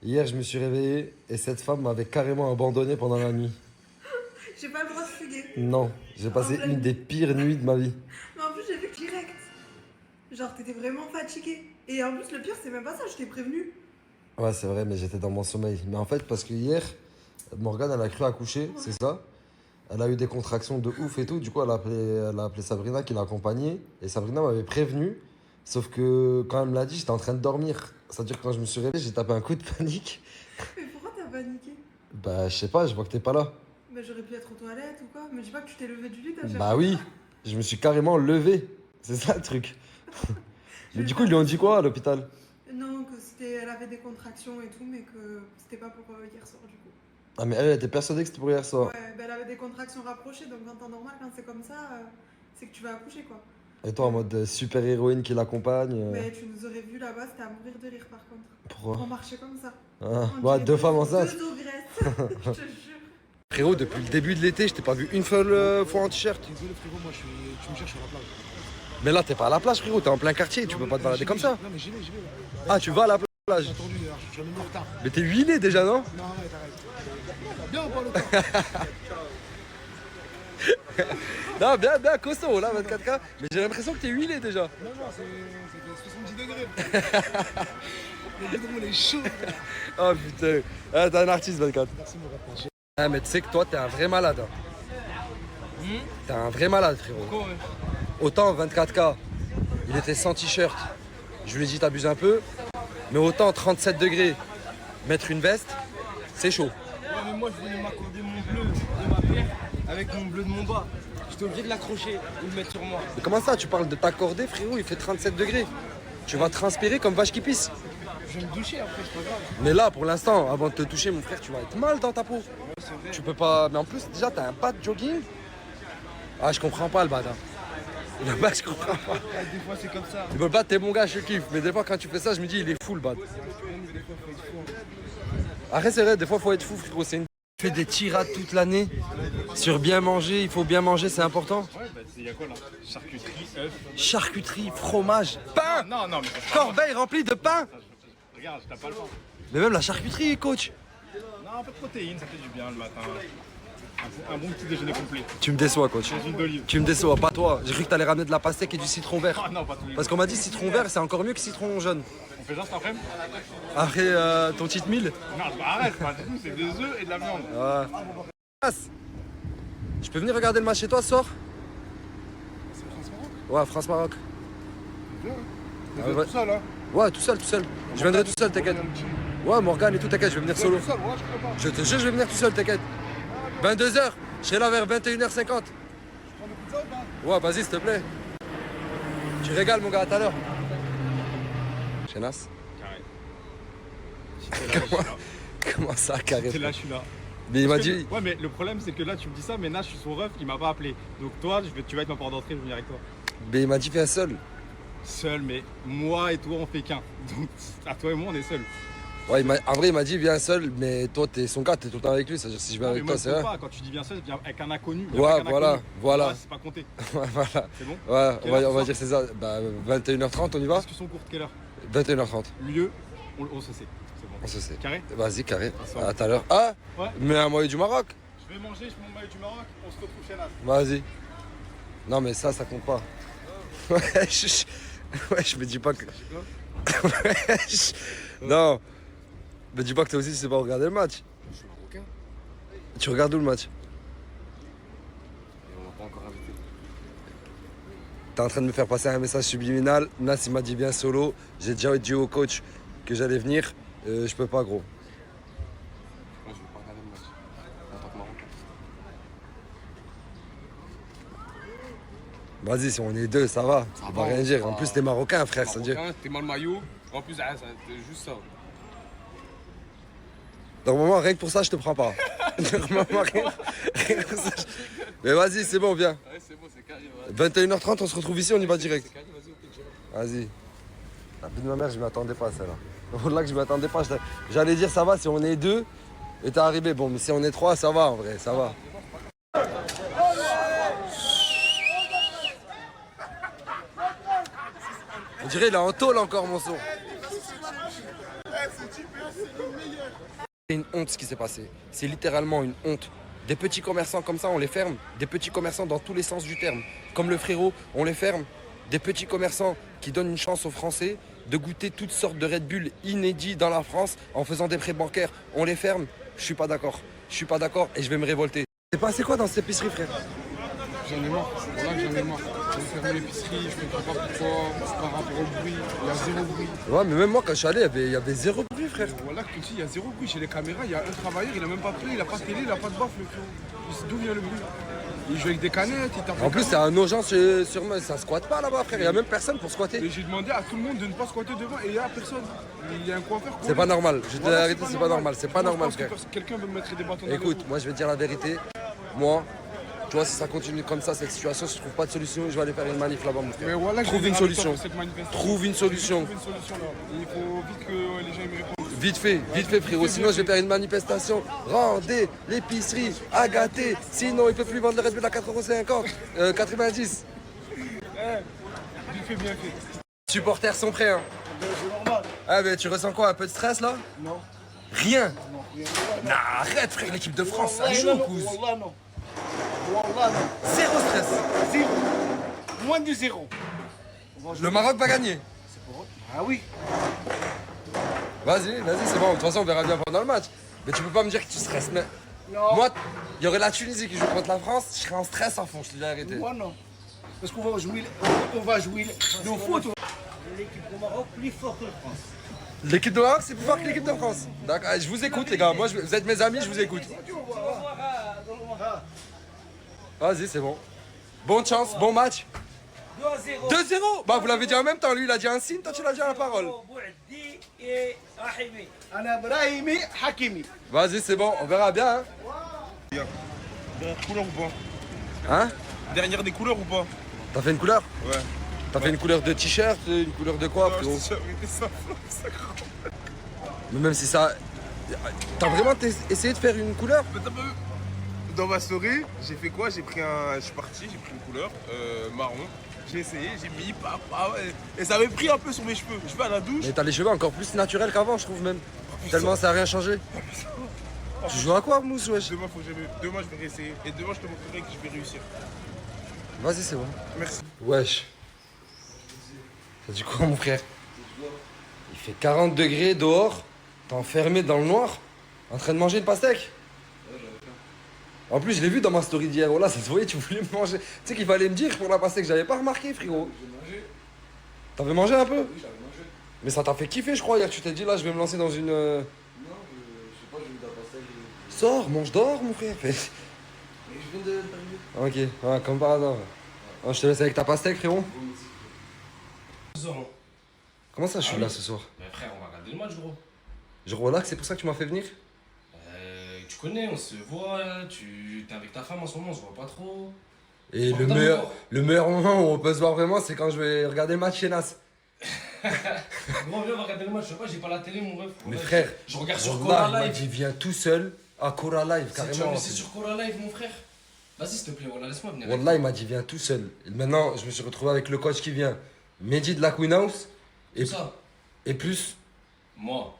Hier, je me suis réveillé et cette femme m'avait carrément abandonné pendant la nuit. J'ai pas le droit de fuguer. Non, j'ai passé une des pires nuits de ma vie. Mais en plus, j'ai vu direct. Genre, t'étais vraiment fatigué. Et en plus, le pire, c'est même pas ça, je t'ai prévenu. Ouais, c'est vrai, mais j'étais dans mon sommeil. Mais en fait, parce que hier, Morgane, elle a cru accoucher, c'est ça. Elle a eu des contractions de ouf et tout. Du coup, elle a appelé Sabrina qui l'a accompagnée. Et Sabrina m'avait prévenu. Sauf que quand elle me l'a dit, j'étais en train de dormir. C'est-à-dire que quand je me suis réveillé, j'ai tapé un coup de panique. Mais pourquoi t'as paniqué? Bah, je sais pas, je vois que t'es pas là. Bah, j'aurais pu être aux toilettes ou quoi. Mais je dis pas que tu t'es levé du lit, t'as cherché. Bah oui, je me suis carrément levé. C'est ça le truc. Mais du coup, ils lui ont dit quoi à l'hôpital? Non, que elle avait des contractions et tout, mais que c'était pas pour hier soir du coup. Ah, mais elle était persuadée que c'était pour hier soir. Ouais, bah, elle avait des contractions rapprochées, donc en temps normal, quand c'est comme ça, c'est que tu vas accoucher quoi. Et toi, en mode super héroïne qui l'accompagne. Mais tu nous aurais vu là-bas, c'était à mourir de rire par contre. Pourquoi? On marchait comme ça. Ah, On ouais, dirait deux femmes enceintes. Deux ogresses, je te jure. Frérot, depuis le début de l'été, je t'ai pas vu une seule fois en t-shirt. Désolé frérot, moi tu me cherches sur la plage. Mais là, t'es pas à la plage, frérot, t'es en plein quartier, tu peux pas te balader comme ça. Non mais j'y vais. Ah, tu vas à la plage? J'ai attendu d'ailleurs, je suis venu en retard. Mais t'es huilé déjà, non? Non, ouais, t'arrêtes. Bien ou pas le temps? Non, bien, costaud, là, 24K. Mais j'ai l'impression que t'es huilé déjà. Non, c'était 70 degrés. Le goudron il est chaud. Oh putain, ah, t'es un artiste, 24. Merci mon rapport. Ah, mais tu sais que toi, t'es un vrai malade. Hein. T'es un vrai malade, frérot. Autant 24K, il était sans t-shirt. Je lui ai dit, t'abuses un peu. Mais autant 37 degrés, mettre une veste, c'est chaud. Ouais, mais moi je voulais m'accorder mon bleu de ma paire avec mon bleu de mon bas. J'étais obligé de l'accrocher ou le mettre sur moi. Mais comment ça, tu parles de t'accorder, frérot? Il fait 37 degrés. Tu vas transpirer comme vache qui pisse. Je vais me doucher après, c'est pas grave. Mais là, pour l'instant, avant de te toucher, mon frère, tu vas être mal dans ta peau. Tu peux pas. Mais en plus, déjà, t'as un pas de jogging. Ah, je comprends pas le bad. Hein. Le bad, je comprends pas. Ouais, des fois c'est comme ça. Le bad, t'es mon gars, je kiffe. Mais des fois, quand tu fais ça, je me dis, il est fou le bad. Après, c'est vrai, des fois, faut être fou, frérot. C'est une. Tu fais des tirades toute l'année sur bien manger. Il faut bien manger, c'est important. Ouais, bah il y a quoi là? Charcuterie, œufs. Charcuterie, fromage, pain. Non, non, mais Corbeille remplie de pain. regarde, je tape pas le pain. Mais même la charcuterie, coach. Non, un peu de protéines, ça fait du bien le matin. Un bon petit déjeuner complet. Tu me déçois, coach. Des huiles d'olive. Tu me déçois, pas toi. J'ai cru que t'allais ramener de la pastèque et du citron vert. Ah non, pas tous les Parce qu'on m'a dit citron vert, c'est encore mieux que citron jaune. On fait ça cet après-midi? Après ton cheat meal. Non, bah arrête, pas du tout, c'est des œufs et de la viande. Je peux venir regarder le match chez toi ce soir? C'est France-Maroc? Ouais, France-Maroc. Viens. Ah, Vous ouais. êtes tout seul hein? Ouais, tout seul. Je viendrai tout seul, t'inquiète. Ouais, Morgane et tout, t'inquiète, je vais venir Tout solo. seul, ouais, je peux pas. Je te jure, je vais venir tout seul, t'inquiète. 22h, je serai là vers 21h50. Tu prends des pizzas ou pas? Ouais, vas-y, s'il te plaît. Tu régales, mon gars, à tout à l'heure. Chenas? Comment ça, carré? C'est là, je suis là. Mais il m'a Parce que- dit. Ouais, mais le problème, c'est que là, tu me dis ça, mais là, je suis son ref, il m'a pas appelé. Donc toi, tu vas être ma porte d'entrée, je vais venir avec toi. Mais il m'a dit, viens seul. Seul, mais moi et toi, on fait qu'un. Donc, à toi et moi, on est seuls. Ouais, en vrai, il m'a dit, viens seul, mais toi, t'es son gars, t'es tout le temps avec lui. C'est-à-dire, si je viens Non, mais avec moi, toi, je c'est peux vrai. pas. Quand tu dis bien seul, viens avec un inconnu. Ouais, Avec un voilà, inconnu. voilà. Ouais, c'est pas compté. Ouais, voilà. C'est bon? Ouais, Quelle heure on va ce dire c'est ça. Bah, 21h30, on y va? Discussion courte, quelle heure? 21h30, Lieu, on se sait. C'est bon. on se sait. Carré? Vas-y, carré. Ensemble. À tout à l'heure. Ah! Ouais. Mais un maillot du Maroc? Je vais manger, je mets mon maillot du Maroc, on se retrouve chez Nas. Vas-y. Non, mais ça compte pas. Ouais, je me dis pas que. Non. Me dis pas que toi aussi, tu sais pas regarder le match. Je suis marocain Tu regardes où le match? et on m'a pas encore invité. T'es en train de me faire passer un message subliminal. Nas, il m'a dit viens solo. J'ai déjà dit au coach que j'allais venir. Je peux pas, gros. Moi je vais pas regarder le match en tant que marocain. Vas-y, si on est deux, ça va. Ça On va, va rien dire. En ça plus, va. t'es marocain, frère. Ça dit. Marocain, t'es mal maillot. En plus, ah, c'est juste ça. Normalement, rien que pour ça, je te prends pas. Normalement, rien que pour ça. Mais vas-y, c'est bon, viens. Ouais, c'est bon, c'est carré. 21h30, on se retrouve ici, on y va direct. C'est carré, vas-y, ok, j'irai. Vas-y. La vie de ma mère, je m'y attendais pas, celle-là. Là que je m'y attendais pas. J'allais dire ça va si on est deux. Et t'es arrivé. Bon, mais si on est trois, ça va en vrai, ça va. On dirait il est en tôle encore, mon son. C'est une honte ce qui s'est passé. C'est littéralement une honte. Des petits commerçants comme ça, on les ferme. Des petits commerçants dans tous les sens du terme. Comme le frérot, on les ferme. Des petits commerçants qui donnent une chance aux Français de goûter toutes sortes de Red Bull inédits dans la France en faisant des prêts bancaires. On les ferme. Je suis pas d'accord. Je suis pas d'accord et je vais me révolter. C'est passé quoi dans cette épicerie, frère? J'en ai marre, voilà que j'en ai marre. J'ai fermé l'épicerie, je comprends pas pourquoi, par rapport au bruit, il y a zéro bruit. Ouais, mais même moi, quand je suis allé, il y avait zéro bruit, frère. Voilà, comme si il y a zéro bruit chez les caméras, il y a un travailleur, il a même pas pris, il a pas de télé, il a pas de baffe, le frérot. D'où vient le bruit? Il joue avec des canettes, il tape. En plus, c'est un agent sur moi, ça squatte pas là-bas, frère. Il y a même personne pour squatter. Et j'ai demandé à tout le monde de ne pas squatter devant et il y a personne. Il y a un coiffeur. C'est pas normal. Je te dis la vérité, c'est pas normal. C'est pas Moi, normal, je pense frère. que quelqu'un veut me mettre des bâtons dans les Écoute, roues. moi, je vais te dire la vérité. Moi, tu vois, si ça continue comme ça, cette situation, si je trouve pas de solution, je vais aller faire une manif là-bas, mon Mais frère. voilà, je Trouve vais une dire avec toi solution. pour cette manifestation. Trouve une solution. Trouve une solution là. Il faut vite que les gens ils me répondent. Vite fait, frérot. Sinon, je vais faire une manifestation. Rendez l'épicerie à gâter. Sinon, il peut plus vendre le Red Bull à 4,50 90. Vite fait, bien fait. Supporters sont prêts, hein. C'est normal. Ah, mais tu ressens quoi? Un peu de stress là? Non. Rien. Non, rien. Non, arrête, frère. L'équipe de France, ça joue, non. cousin. Wallah, non. Wallah, non. Zéro stress. Zéro. Moins de zéro. Le Maroc va gagner. Ah oui. Vas-y, c'est bon. De toute façon, on verra bien pendant le match. Mais tu peux pas me dire que tu stresses. Mais Non. moi, il y aurait la Tunisie qui joue contre la France. Je serais en stress à fond, je te dis la vérité. Moi non. Parce qu'on va jouer le foot. L'équipe du Maroc plus forte que la France. L'équipe de Maroc, c'est plus fort que l'équipe de France. D'accord, je vous écoute, les gars. Moi, vous êtes mes amis, je vous écoute. Vas-y, c'est bon. Bonne chance, bon match. 2-0. 2-0. Bah, vous l'avez dit en même temps. Lui, il a dit un signe, toi, tu l'as dit à la parole. Bouhdi et Rahimi. Ana Brahimi Hakimi. Vas-y, c'est bon, on verra bien. Dernière couleur ou pas? Hein, Dernière des couleurs ou pas? T'as fait une couleur? Ouais. T'as fait une couleur de t-shirt, une couleur de quoi, Non, frérot? je t'ai jamais fait ça, ça croit. Mais même si ça... T'as vraiment essayé de faire une couleur? Mais t'as pas vu? Dans ma story, j'ai fait quoi? J'ai pris un. Je suis parti, j'ai pris une couleur marron. J'ai essayé, j'ai mis ouais. Et ça avait pris un peu sur mes cheveux. Je vais à la douche. Mais t'as les cheveux encore plus naturels qu'avant, je trouve même. Tellement ça a rien changé. Tu joues à quoi, Mousse, wesh? Demain, demain, je vais réessayer. Et demain, je te montrerai que je vais réussir. Vas-y, c'est bon. Merci. Wesh. Ça dit quoi, mon frère? Il fait 40 degrés dehors. T'es enfermé dans le noir. En train de manger une pastèque. En plus, je l'ai vu dans ma story d'hier. Oh là, ça se voyait, tu voulais me manger. Tu sais qu'il fallait me dire pour la pastèque, j'avais pas remarqué, frérot. T'avais mangé un peu? Oui, j'avais mangé. Mais ça t'a fait kiffer, je crois. Hier, tu t'es dit, là, je vais me lancer dans une. Non, je sais pas, j'ai vu ta pastèque. Sors, mange dehors, mon frère. Mais je viens d'arriver. Ok, ouais, comme par hasard. Ouais, je te laisse avec ta pastèque, frérot. Comment ça, je suis là ce soir? Mais frère, on va regarder le match, gros. Je relaxe, c'est pour ça que tu m'as fait venir? Tu connais, on se voit, tu es avec ta femme en ce moment, on se voit pas trop. Et Oh, le meilleur moment où on peut se voir vraiment, c'est quand je vais regarder le match chez Nas. Gros, viens, on va regarder le match, je sais pas, j'ai pas la télé, mon ref. Mais Ouais, frère, je regarde sur Wallah, Cora il m'a Live. dit, viens tout seul à Cora Live, Tu vas me carrément. laisser sur Cora Live, mon frère. Vas-y, s'il te plaît, voilà, laisse-moi venir. Wallah, il m'a dit, viens tout seul. Et maintenant, je me suis retrouvé avec le coach qui vient. Mehdi de la Queen House. Et ça, Et plus. moi,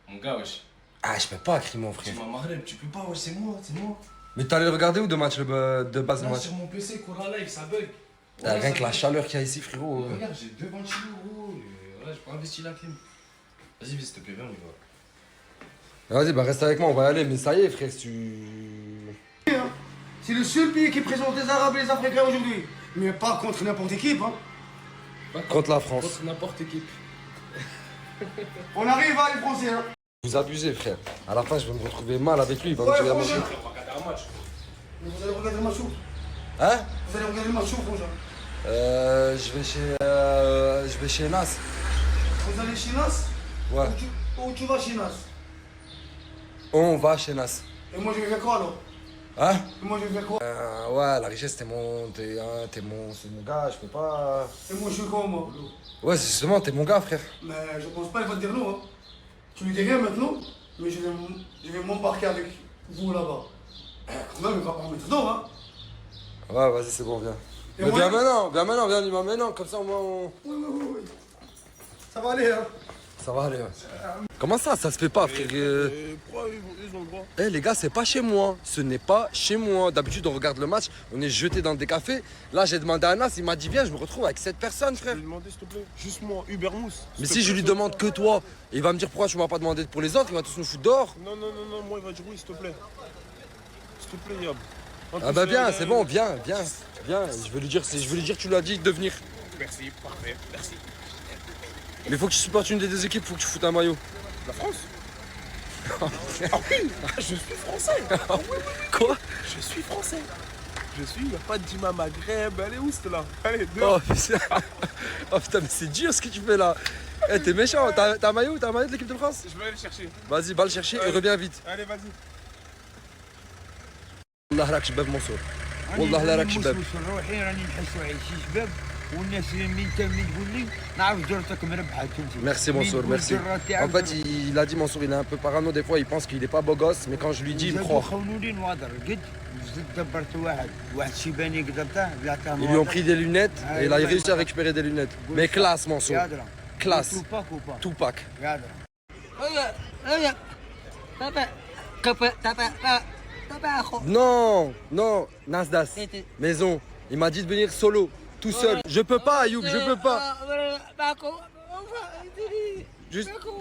mon gars, wesh. Ah, je peux pas crier, mon Tu frère. m'as marré, tu peux pas, wesh, c'est moi, c'est moi. Mais t'allais le regarder ou de match de base de Là, match? sur mon PC, Cora Live, ça bug. Ah, Ouais, rien ça que la bug. chaleur qu'il y a ici, frérot. Regarde, j'ai 2 ventilos, gros. Voilà, j'ai pas investi la clim. Vas-y, s'il te plaît, viens, on y va. Vas-y, bah reste avec moi, on va y aller. Mais ça y est, frère, si tu. C'est le seul pays qui présente les Arabes et les Africains aujourd'hui. Mais pas contre n'importe équipe. Hein. Contre la France. Contre n'importe équipe. On arrive à les Français. Hein. Vous abusez, frère. À la fin, je vais me retrouver mal avec lui. Il va me Ouais, tirer à franchement. manger. On va regarder un match. Mais vous allez regarder le match où? Hein? Vous allez regarder le match où, Frangin? Je vais chez Nas. Vous allez chez Nas? Ouais. Où tu vas chez Nas? On va chez Nas. Et moi je vais faire quoi alors? Hein? Et moi je vais faire quoi? Ouais, la richesse, c'est mon gars, je peux pas. Et moi je suis quoi moi? Ouais, c'est justement, t'es mon gars, frère. Mais je pense pas qu'il va te dire non. Hein. Tu lui dis rien maintenant, mais je vais m'embarquer avec vous là-bas. Quand même, il va pas me mettre dedans. Hein. Ouais, vas-y, c'est bon, viens. Et Mais moi, viens maintenant, viens, dis-moi maintenant, comme ça au moins on. Oui. Ça va aller, hein. Ça va aller, ouais. Comment ça se fait pas, frère? Pourquoi ils ont le droit? Eh les gars, c'est pas chez moi. Ce n'est pas chez moi. D'habitude, on regarde le match, on est jeté dans des cafés. Là, j'ai demandé à Anas, il m'a dit viens, je me retrouve avec 7 personnes, Je frère. vais lui demander, s'il te plaît. Juste moi, Uber Mousse. Mais si je lui demande que toi, il va me dire pourquoi tu m'as pas demandé pour les autres, il va tous nous foutre dehors. Non, moi, il va dire oui, s'il te plaît. S'il te plaît, Yab. En Ah plus, bah viens, c'est bon, viens. Je vais lui dire que tu lui as dit de venir. Merci, parfait, merci. Mais faut que tu supportes une des deux équipes, faut que tu foutes un maillot. La France? Ah oui, je suis français. Ah oui. Quoi? Je suis français. Il n'y a pas de Dima Maghreb. Allez, où c'est là? Allez, deux. Oh putain. Oh putain, mais c'est dur ce que tu fais là. Eh, t'es méchant, t'as un maillot de l'équipe de France? Je vais aller le chercher. Vas-y, va le chercher et reviens vite. Allez, vas-y. والله راك شباب منصور. والله لا راك شباب. روحي راني نحس عايشين شباب والناس من تقول لي نعرف جرتك مربحه فهمتي. Merci Mansour, merci. En fait, il a dit Mansour, il est un peu parano des fois, il pense qu'il est pas beau gosse, mais quand je lui dis, il me croit. خونوا لي نواضر قد زدت دبرت واحد شيباني قدرته بلعته Ils lui ont pris des lunettes et il a réussi à récupérer des lunettes. Mais classe Mansour, يادرا classe. توباك وبا Tupac. يادرا هيا تابع تابع اخو Non, Nasdas, maison. Il m'a dit de venir solo, tout seul. Je peux pas, Ayoub, je peux pas.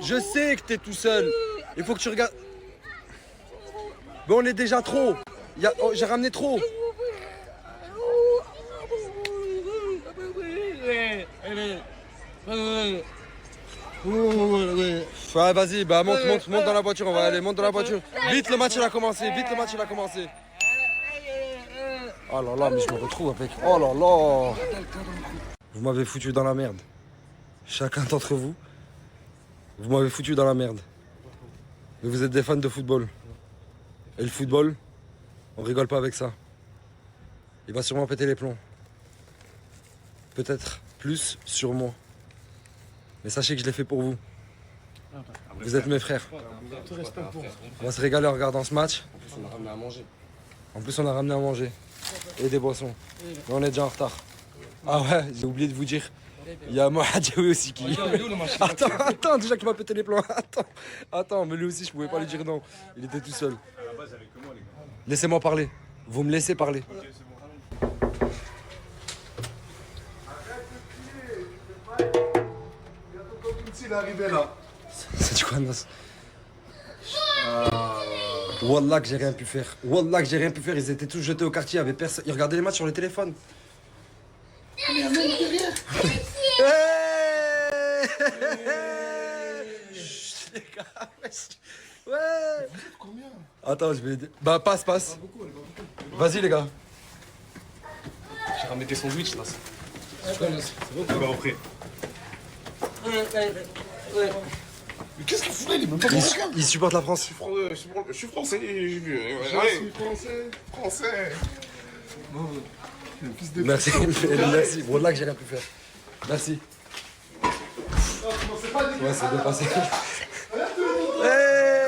Je sais que t'es tout seul. Il faut que tu regardes. Mais on est déjà trop. J'ai ramené trop. Ouais, vas-y, bah monte dans la voiture, on va aller, monte dans la voiture. Vite, le match il a commencé, Oh là là, mais je me retrouve avec. Oh là là. Vous m'avez foutu dans la merde. Chacun d'entre vous, vous m'avez foutu dans la merde. Mais vous êtes des fans de football. Et le football, on rigole pas avec ça. Il va sûrement péter les plombs. Peut-être plus sur moi. Mais sachez que je l'ai fait pour vous. Vous êtes mes frères. On va se régaler en regardant ce match. En plus, on a ramené à manger. Et des boissons. Mais on est déjà en retard. Ah ouais, j'ai oublié de vous dire. Il y a Mohamed Jaoui aussi qui. Attends, déjà qu'il m'a pété les plombs. Attends, mais lui aussi, je pouvais pas lui dire non. Il était tout seul. Laissez-moi parler. Vous me laissez parler. Il est arrivé là. C'est du quoi, Nas? Wallah que j'ai rien pu faire. Ils étaient tous jetés au quartier. Il y avait personne. Ils regardaient les matchs sur les téléphones. Il y a un mec derrière. Chut, les gars, ouais. Combien? Attends, je vais. Bah, passe. Vas-y, les gars. J'ai ramené tes sandwichs là. C'est bon, tu vas rentrer. Mais qu'est-ce qu'il fout là? Il est même pas marocain. Il supporte la France. Je suis français. Je suis français. Merci. Merci. Wallah que j'ai rien pu faire. Merci. Ouais, c'est bien passé. Hey.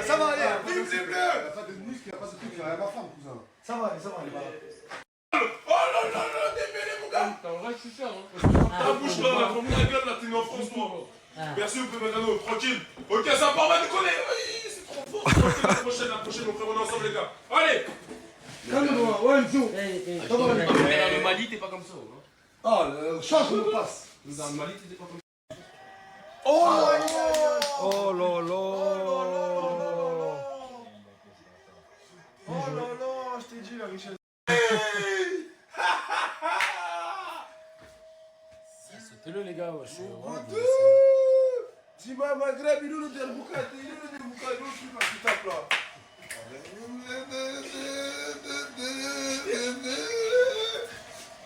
Ça va aller. Vive les bleus. Il n'y a pas de muscle, il n'y a pas de truc. Il y a ma femme, cousin. Ça va aller. Oh là là là, démêlez mon gars. Ta bouche là, comme la gueule là, t'es né en France toi. Merci, vous pouvez mettre un autre, tranquille. Ok, ça part, on va déconner. C'est trop fort. La prochaine, on fait on est ensemble les gars. Allez. Calme-toi, ouais, Joe. Ça va aller. Mais le Mali, t'es pas comme ça. Ah, change de passe. Dans le Mali, t'étais pas comme ça. Oh là Oh là là. Oh là là, je t'ai dit la richesse. Sautez-le les gars, Dima Maghreb, il est le Delboukati, il est le Delboukati, il tape là.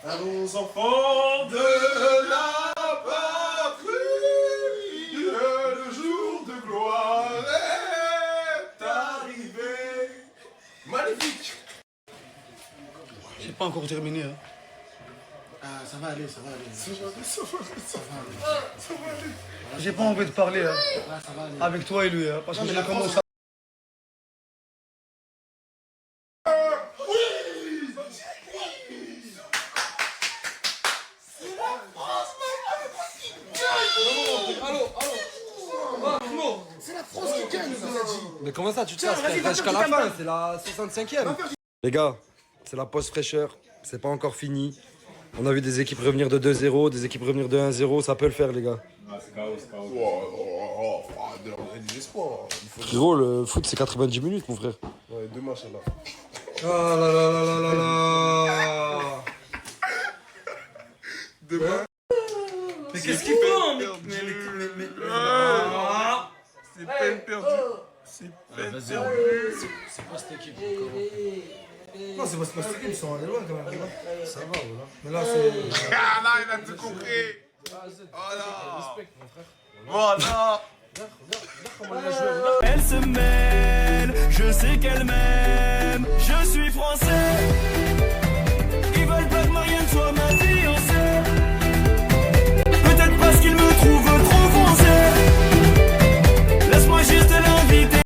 Allons enfants de la pas encore terminé. Hein. Ah, ça va aller, ça va aller. Ça va aller. J'ai pas envie de parler hein, ça va aller. Avec toi et lui, hein, parce que j'ai commencé à... Mais comment ça, tu te casses frère, jusqu'à la fin, c'est la 65e. Les gars, c'est la pause fraîcheur, c'est pas encore fini. On a vu des équipes revenir de 2-0, des équipes revenir de 1-0, ça peut le faire les gars. Ah, c'est chaos, c'est chaos. De la vraie désespoir. Frérot, le foot c'est 90 minutes mon frère. Ouais, 2 matchs là. Oh là là là là là là. Demain. Mais qu'est-ce qu'il fait? C'est peine perdue. C'est peine perdue. C'est pas cette équipe. Non, c'est pas cette équipe, ils sont allés loin quand même. Ça va voilà. Mais là, c'est... Ah là, il a tout compris. Voilà. Voilà. Elle se mêle, je sais qu'elle m'aime, je suis français.